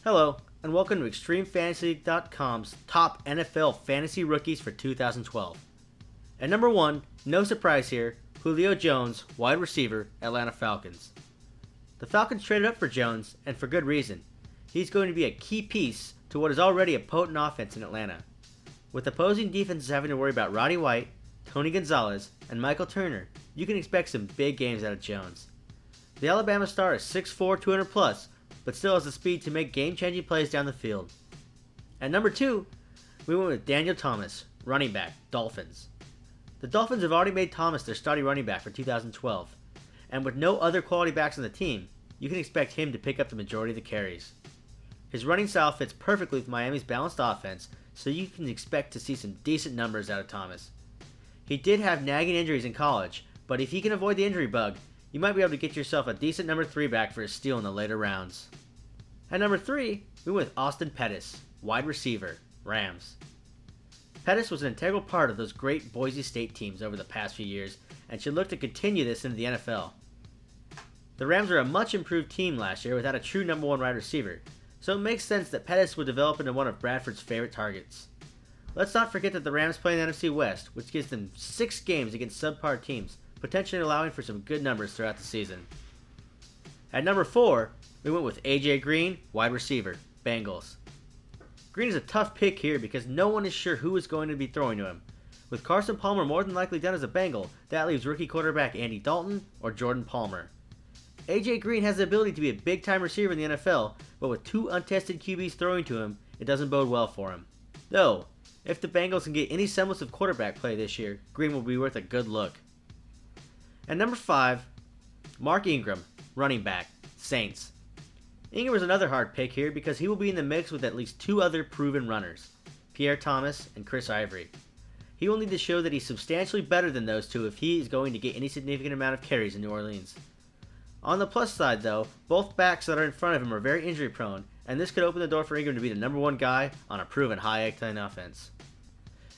Hello, and welcome to ExtremeFantasy.com's top NFL fantasy rookies for 2012. At number 1, no surprise here, Julio Jones, wide receiver, Atlanta Falcons. The Falcons traded up for Jones, and for good reason. He's going to be a key piece to what is already a potent offense in Atlanta. With opposing defenses having to worry about Roddy White, Tony Gonzalez, and Michael Turner, you can expect some big games out of Jones. The Alabama star is 6'4", 200 plus, but still has the speed to make game-changing plays down the field. At number 2, we went with Daniel Thomas, running back, Dolphins. The Dolphins have already made Thomas their starting running back for 2012, and with no other quality backs on the team, you can expect him to pick up the majority of the carries. His running style fits perfectly with Miami's balanced offense, so you can expect to see some decent numbers out of Thomas. He did have nagging injuries in college, but if he can avoid the injury bug, you might be able to get yourself a decent number 3 back for a steal in the later rounds. At number 3, we went with Austin Pettis, wide receiver, Rams. Pettis was an integral part of those great Boise State teams over the past few years and should look to continue this into the NFL. The Rams were a much improved team last year without a true number 1 wide receiver, so it makes sense that Pettis would develop into one of Bradford's favorite targets. Let's not forget that the Rams play in the NFC West, which gives them 6 games against subpar teams, potentially allowing for some good numbers throughout the season. At number 4, we went with AJ Green, wide receiver, Bengals. Green is a tough pick here because no one is sure who is going to be throwing to him. With Carson Palmer more than likely done as a Bengal, that leaves rookie quarterback Andy Dalton or Jordan Palmer. AJ Green has the ability to be a big-time receiver in the NFL, but with 2 untested QBs throwing to him, it doesn't bode well for him. Though, if the Bengals can get any semblance of quarterback play this year, Green will be worth a good look. At number 5, Mark Ingram, running back, Saints. Ingram is another hard pick here because he will be in the mix with at least 2 other proven runners, Pierre Thomas and Chris Ivory. He will need to show that he's substantially better than those 2 if he is going to get any significant amount of carries in New Orleans. On the plus side though, both backs that are in front of him are very injury prone, and this could open the door for Ingram to be the number 1 guy on a proven high-octane offense.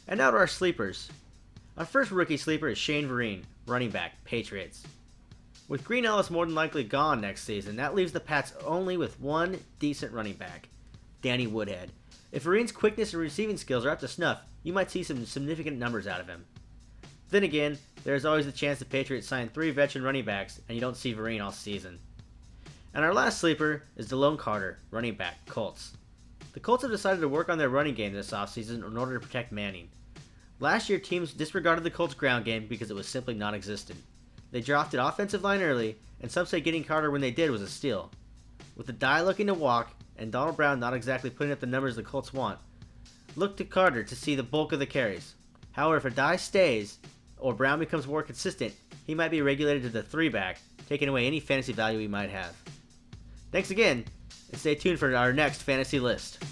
And now to our sleepers. Our first rookie sleeper is Shane Vereen, running back, Patriots. With Green Ellis more than likely gone next season, that leaves the Pats only with 1 decent running back, Danny Woodhead. If Vereen's quickness and receiving skills are up to snuff, you might see some significant numbers out of him. Then again, there is always the chance the Patriots sign 3 veteran running backs and you don't see Vereen all season. And our last sleeper is Delone Carter, running back, Colts. The Colts have decided to work on their running game this offseason in order to protect Manning. Last year, teams disregarded the Colts' ground game because it was simply non-existent. They drafted offensive line early, and some say getting Carter when they did was a steal. With the Dye looking to walk, and Donald Brown not exactly putting up the numbers the Colts want, look to Carter to see the bulk of the carries. However, if Dye stays, or Brown becomes more consistent, he might be regulated to the 3-back, taking away any fantasy value he might have. Thanks again, and stay tuned for our next fantasy list.